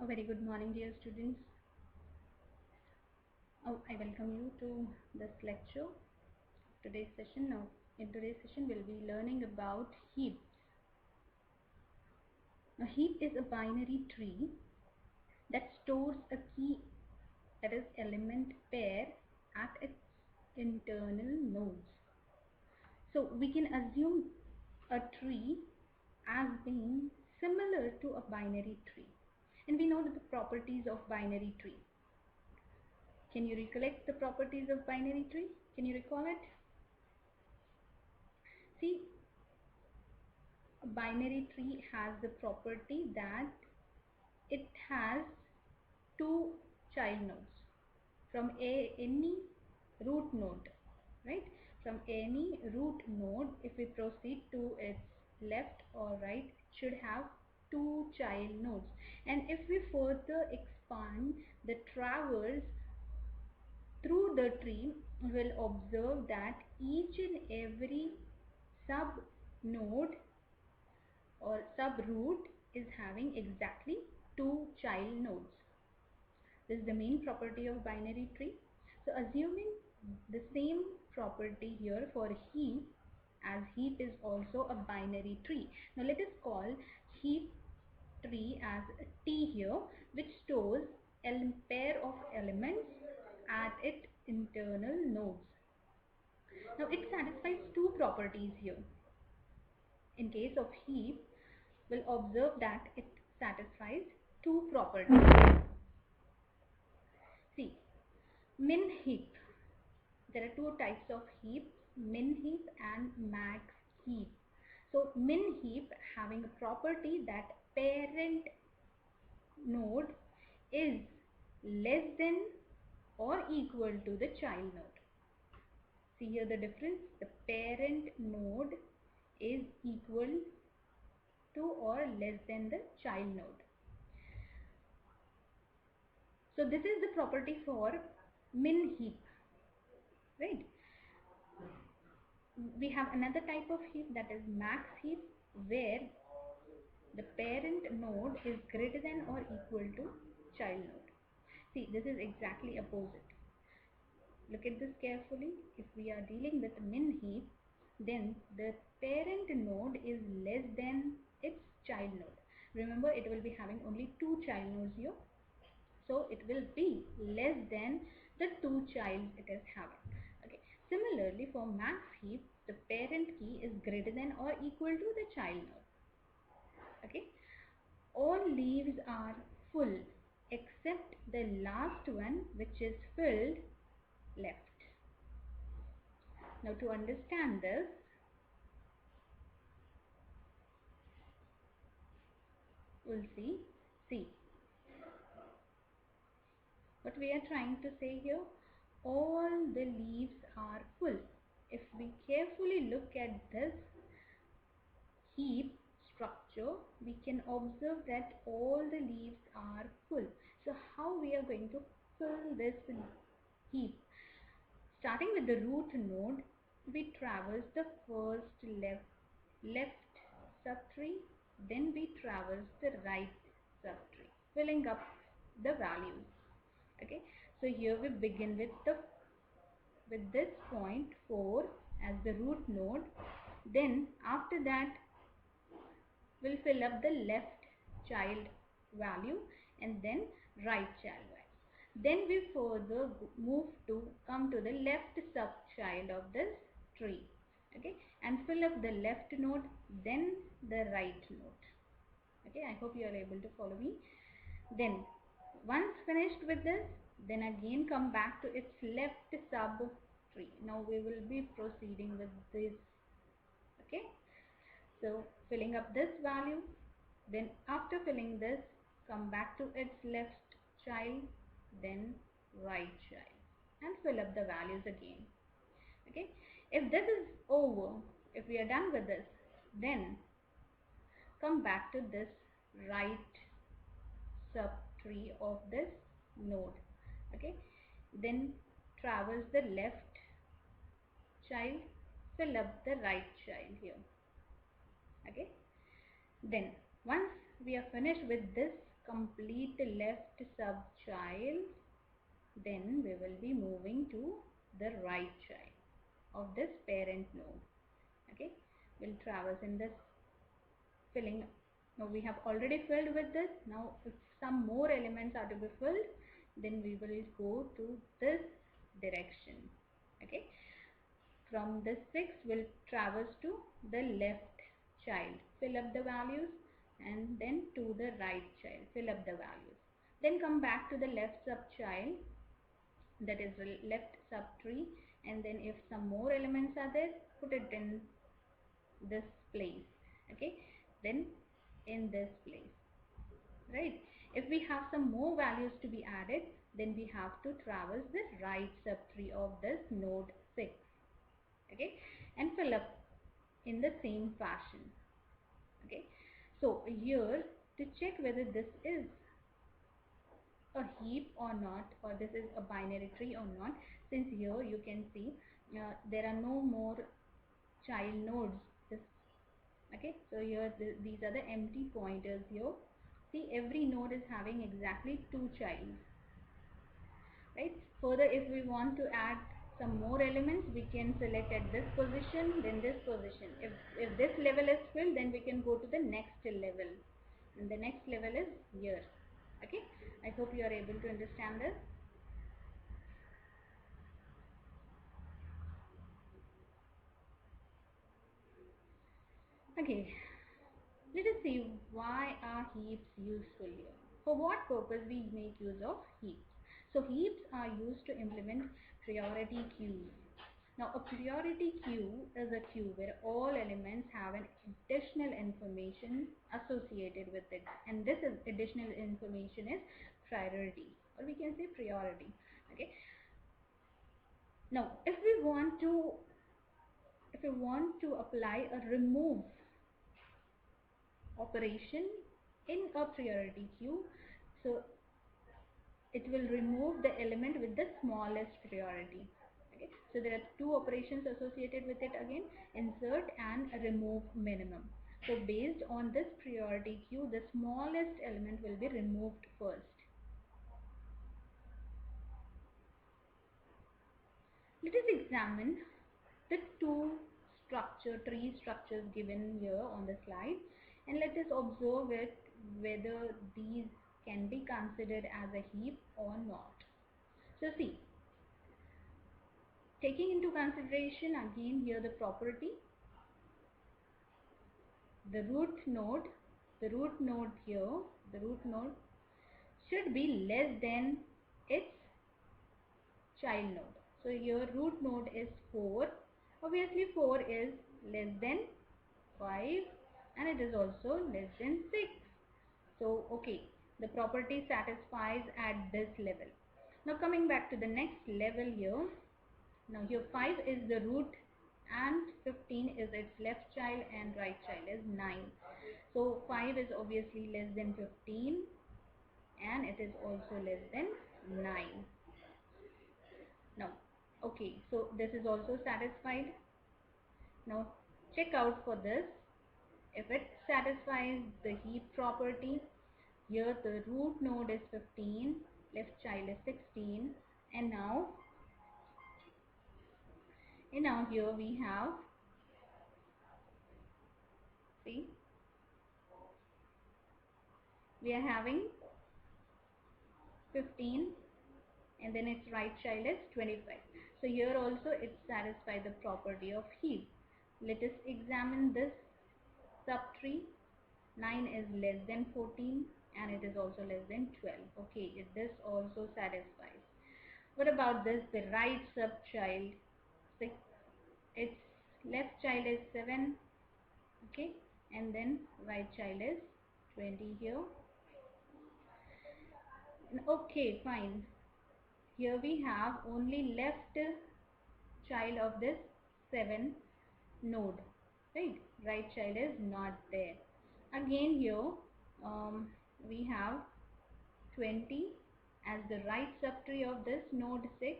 A very good morning, dear students. I welcome you to this lecture. Today's session. Now, in today's session, we'll be learning about heaps. A heap is a binary tree that stores a key, that is, element pair at its internal nodes. So we can assume a tree as being similar to a binary tree, and we know that the properties of binary tree. Can you recollect the properties of binary tree? Can you recall it? See, a binary tree has the property that it has two child nodes from any root node, right? From any root node, if we proceed to its left or right, it should have two child nodes. And if we further expand the traverse through the tree, we will observe that each and every sub node or subroot is having exactly two child nodes. This is the main property of binary tree. So assuming the same property here for heap, as heap is also a binary tree. Now let us call heap tree as a T here, which stores a pair of elements at its internal nodes. Now it satisfies two properties here. In case of heap, we'll observe that it satisfies two properties. See, min heap. There are two types of heap, min heap and max heap. So min heap having a property that parent node is less than or equal to the child node. See here the difference. The parent node is equal to or less than the child node. So this is the property for min heap, right? We have another type of heap, that is max heap, where the parent node is greater than or equal to child node. See, this is exactly opposite. Look at this carefully. If we are dealing with min heap, then the parent node is less than its child node. Remember, it will be having only two child nodes here. So it will be less than the two child it is having. Okay. Similarly, for max heap, the parent key is greater than or equal to the child node. Okay. All leaves are full except the last one, which is filled left. Now to understand this, we'll see what we are trying to say here. All the leaves are full. If we carefully look at this heap structure, we can observe that all the leaves are full. So how we are going to fill this heap? Starting with the root node, we traverse the first left subtree, then we traverse the right subtree, filling up the values. Okay, so here we begin with this point 4 as the root node. Then after that, we'll fill up the left child value and then right child value. Then we further come to the left subchild of this tree, okay, and fill up the left node, then the right node. Okay, I hope you are able to follow me. Then once finished with this, then again come back to its left sub tree. Now we will be proceeding with this. Okay, so filling up this value, then after filling this, come back to its left child, then right child, and fill up the values again. Okay, if this is over, if we are done with this, then come back to this right subtree of this node. Okay, then traverse the left child, fill up the right child here. Okay, then once we are finished with this complete the left subchild, then we will be moving to the right child of this parent node. Okay, we'll traverse in this filling. Now we have already filled with this. Now if some more elements are to be filled, then we will go to this direction. Okay, from this 6 we'll traverse to the left child, fill up the values, and then to the right child, fill up the values. Then come back to the left subchild, that is the left subtree, and then if some more elements are there, put it in this place. Okay, then in this place, right? If we have some more values to be added, then we have to traverse the right subtree of this node 6. Okay, and fill up in the same fashion. Okay, so here to check whether this is a heap or not, or this is a binary tree or not, since here you can see there are no more child nodes. This, okay, so here these are the empty pointers here. See, every node is having exactly 2 childs, right? Further, if we want to add some more elements, we can select at this position, then this position. If this level is filled, then we can go to the next level, and the next level is here. Okay, I hope you are able to understand this. Okay, let us see why are heaps useful here. For what purpose we make use of heaps? So heaps are used to implement priority queues. Now a priority queue is a queue where all elements have an additional information associated with it, and this is additional information is priority, or we can say priority. Okay. Now if we want to apply a remove operation in a priority queue, so it will remove the element with the smallest priority. Okay, so there are two operations associated with it again: insert and remove minimum. So based on this priority queue, the smallest element will be removed first. Let us examine the tree structures given here on the slide, and let us observe it whether these can be considered as a heap or not. So see, taking into consideration again here the property, the root node, the root node here, the root node should be less than its child node. So your root node is 4. Obviously 4 is less than 5, and it is also less than 6. So okay, the property satisfies at this level. Now coming back to the next level here. Now here 5 is the root and 15 is its left child and right child is 9. So 5 is obviously less than 15 and it is also less than 9. Now, okay, so this is also satisfied. Now check out for this. If it satisfies the heap property, here the root node is 15, left child is 16, and now here we have, see, we are having 15 and then its right child is 25. So here also it satisfies the property of heap. Let us examine this subtree. 9 is less than 14 and it is also less than 12. Okay, this also satisfies. What about this, the right subchild? 6, its left child is 7, okay, and then right child is 20 here. Okay, fine. Here we have only left child of this 7 node, right? Right child is not there. Again here we have 20 as the right subtree of this node 6,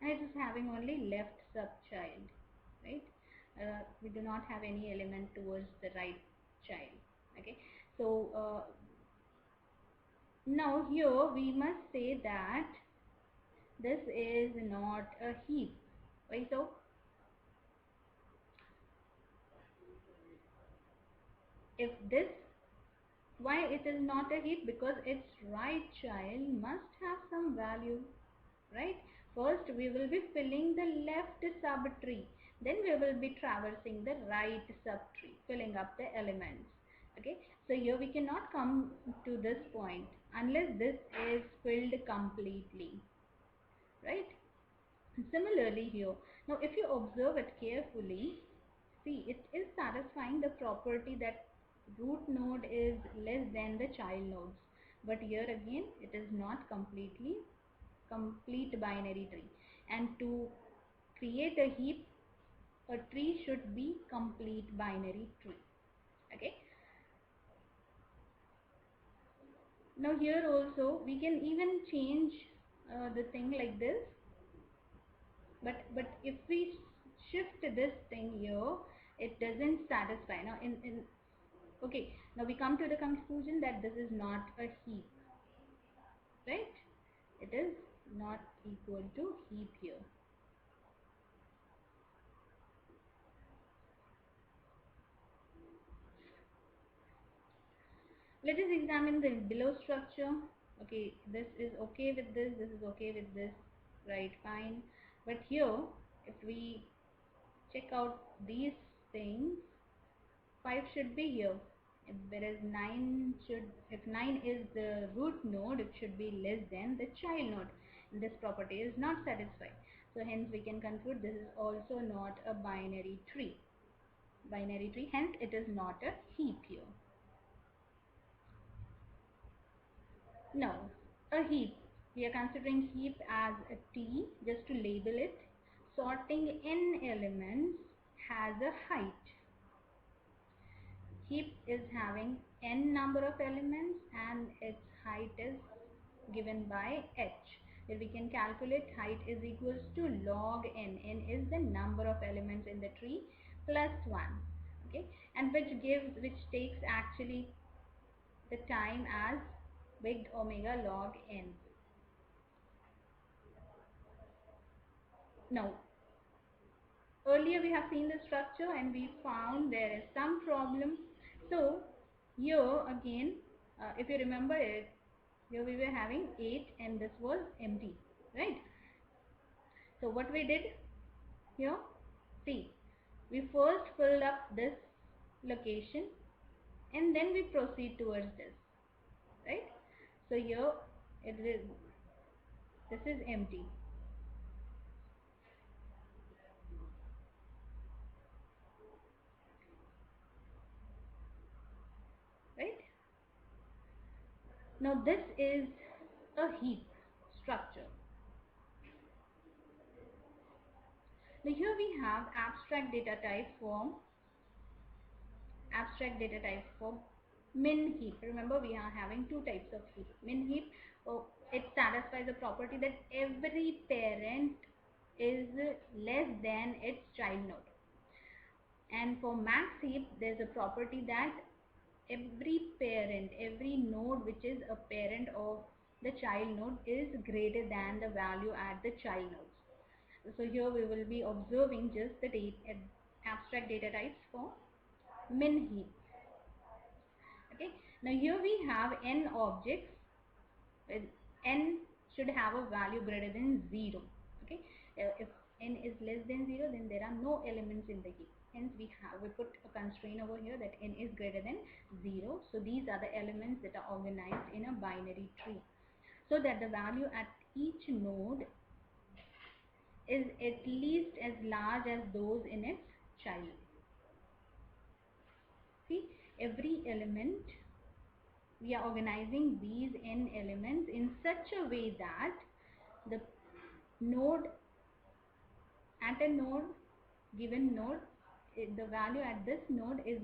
and it is having only left subchild, right? We do not have any element towards the right child. Okay, so Now here we must say that this is not a heap. Why so? If this, why it is not a heap? Because its right child must have some value, right? First we will be filling the left subtree, then we will be traversing the right subtree, filling up the elements. Okay, so here we cannot come to this point unless this is filled completely, right? Similarly here, now if you observe it carefully, see it is satisfying the property that root node is less than the child nodes. But here again it is not completely complete binary tree. And to create a heap, a tree should be complete binary tree. Okay. Now here also we can even change the thing like this. But if we shift this thing here, it doesn't satisfy. Now in okay, now we come to the conclusion that this is not a heap, right? It is not equal to heap here. Let us examine the below structure. Okay, this is okay with this is okay with this, right? Fine. But here, if we check out these things, 5 should be here. Whereas 9 should, if 9 is the root node, it should be less than the child node. This property is not satisfied. So hence we can conclude this is also not a binary tree. Binary tree, hence it is not a heap here. Now, a heap. We are considering heap as a T, just to label it. Sorting n elements has a height. Heap is having n number of elements and its height is given by h. Here we can calculate height is equals to log n. N is the number of elements in the tree plus 1. Okay, and which takes actually the time as big omega log n. Now, earlier we have seen the structure and we found there is some problem. So here again, if you remember it, here we were having 8 and this was empty, right? So what we did here, see, we first filled up this location and then we proceed towards this, right? So here it is, this is empty, right? Now this is a heap structure. Now here we have abstract data type for min heap. Remember we are having two types of heap. Min heap, oh, it satisfies the property that every parent is less than its child node. And for max heap, there's a property that every parent, every node which is a parent of the child node is greater than the value at the child nodes. So here we will be observing just the abstract data types for min heap. Okay, now here we have n objects with n should have a value greater than 0. Okay, if n is less than 0, then there are no elements in the heap. Hence we put a constraint over here that n is greater than 0. So these are the elements that are organized in a binary tree, so that the value at each node is at least as large as those in its child. See, every element, we are organizing these n elements in such a way that the node at a node, given node, the value at this node is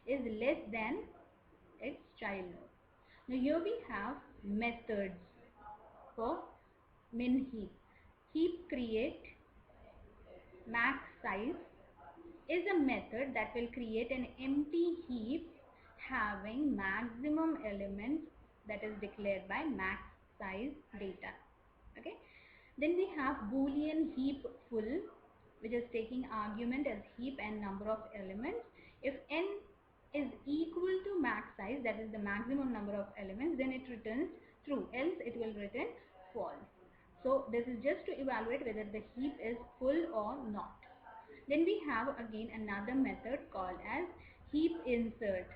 is less than its child node. Now here we have methods for min heap. Heap create max size is a method that will create an empty heap having maximum elements that is declared by max size data. Okay, then we have boolean heap full, which is taking argument as heap and number of elements. If n is equal to max size, that is the maximum number of elements, then it returns true, else it will return false. So this is just to evaluate whether the heap is full or not. Then we have again another method called as heap insert.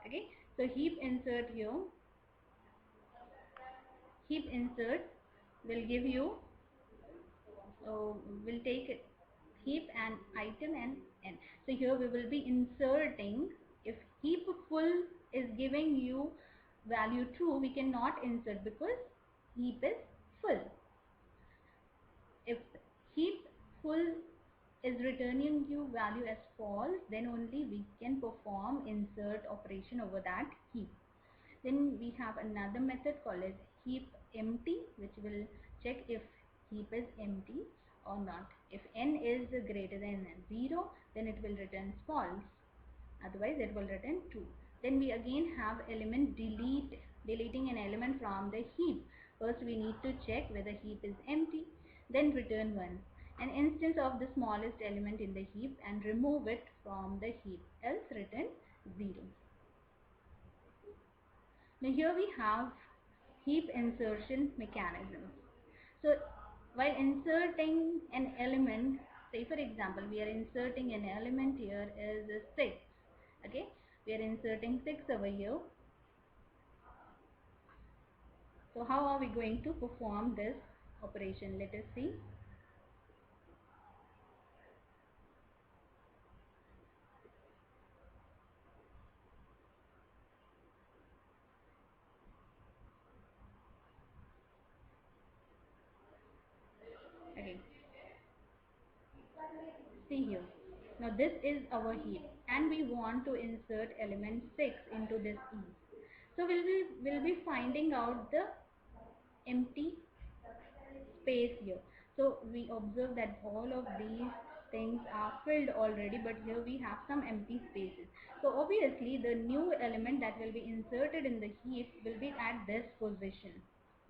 Okay, so heap insert here, heap insert will give you, will take it heap and item and n. So here we will be inserting, if heap full is giving you value true, we cannot insert because heap is full. If heap full is returning you value as false, then only we can perform insert operation over that heap. Then we have another method called as heap empty, which will check if heap is empty or not. If n is greater than 0, then it will return false, otherwise it will return true. Then we again have element delete, deleting an element from the heap. First we need to check whether heap is empty, then return 1, an instance of the smallest element in the heap, and remove it from the heap, else return 0. Now here we have heap insertion mechanisms. So while inserting an element, say for example we are inserting an element here is 6. Okay, we are inserting 6 over here. So how are we going to perform this operation? Let us see. Okay, see here. Now this is our heap and we want to insert element 6 into this heap. So we'll be finding out the empty space here. So we observe that all of these things are filled already, but here we have some empty spaces. So obviously the new element that will be inserted in the heap will be at this position.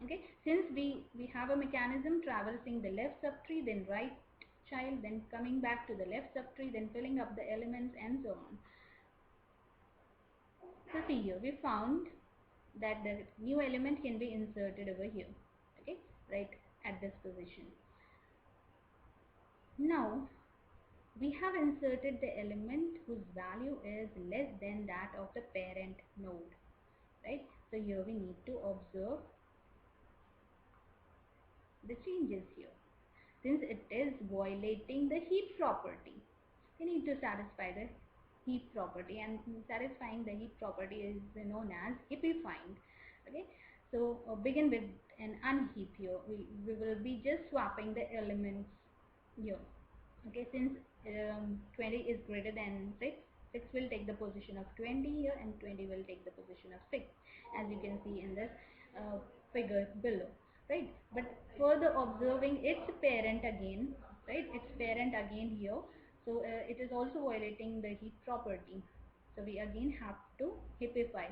Okay, since we have a mechanism traversing the left subtree, then right child, then coming back to the left subtree, then filling up the elements and so on. So see here, we found that the new element can be inserted over here. Okay, right at this position. Now we have inserted the element whose value is less than that of the parent node, right? So here we need to observe the changes here. Since it is violating the heap property, we need to satisfy the heap property, and satisfying the heap property is known as heapifying. Okay, so begin with an unheap here. We will be just swapping the elements here. Okay, since 20 is greater than 6, 6 will take the position of 20 here and 20 will take the position of 6, as you can see in this figure below, right? But further observing its parent again, right, its parent again here, so it is also violating the heap property, so we again have to heapify.